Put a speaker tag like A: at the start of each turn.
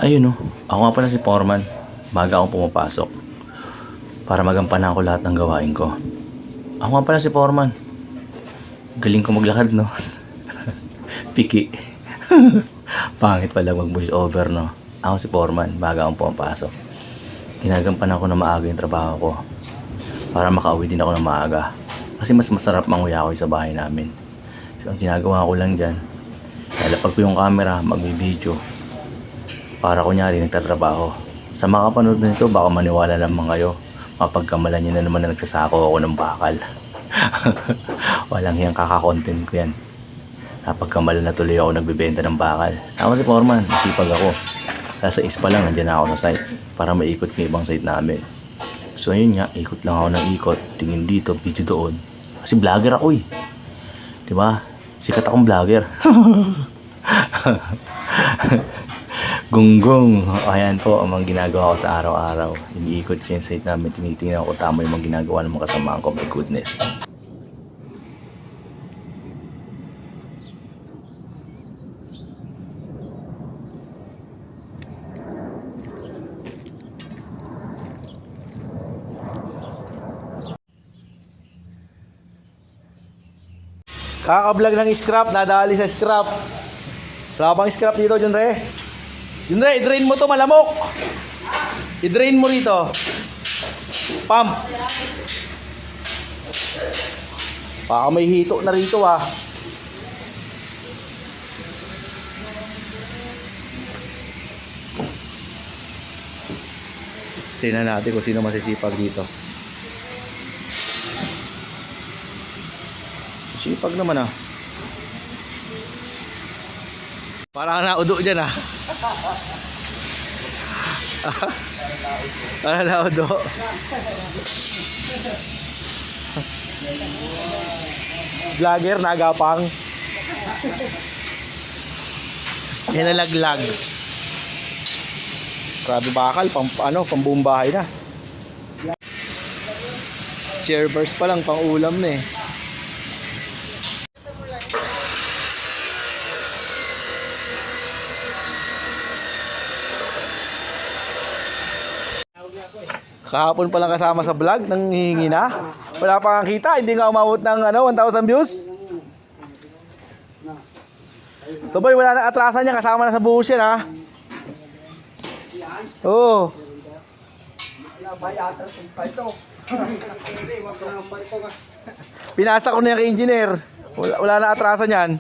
A: Ayun no, ako nga pala si Foreman. Maga akong pumapasok para magampanan ko lahat ng gawain ko. Ako nga pala si Foreman. Galing ko maglakad no. Piki. Pangit pala mag voice over no. Ako si Foreman, maga akong pumapasok. Ginagampanan ko na maaga yung trabaho ko para makauwi din ako ng maaga. Kasi mas masarap manguya ako sa bahay namin. So ang ginagawa ko lang dyan, lalapag ko yung camera, magbibideo para kunyari nagtatrabaho. Sa mga kapanood na nito, baka maniwala naman kayo. Mapagkamalan nyo na naman na nagsasako ako ng bakal. Walang hiyang kaka-content ko yan. Napagkamalan na tuloy ako nagbibenta ng bakal. Ako si Foreman, masipag ako. Nasa ispa lang, nandiyan na ako sa site para maikot ko yung ibang site namin. So yun nga, ikot lang ako ng ikot. Tingin dito, video doon. Kasi vlogger ako eh. Diba? Sikat akong vlogger. Gunggong. Ayan po ang mga ginagawa ko sa araw-araw. Iniikot ko yung site namin. Tinitingnan ko tama yung mga ginagawa ng mga kasamahan ko. My goodness.
B: Kaka-vlog ng scrap, nadali sa scrap. Wala bang scrap dito, John Re? John Re, i-drain mo to, malamok. I-drain mo rito. Pump. Baka may hito na rito ah. Tingnan natin kung sino masisipag dito. Sipag naman ah. Parang naudo dyan ah. Parang naudo. Vlogger, nagapang. Hinalaglag. Grabe bakal, pambuong bahay na. Chair burst pa lang, pang ulam na eh. Kahapon pa lang kasama sa vlog, nang hihingi na. Wala pa kang kita, hindi nga umabot ng 1,000 views. Ito boy, wala na atrasan niya, kasama na sa buhos yan ha. Oo. Pinasa ko na yung engineer. Wala na atrasan yan.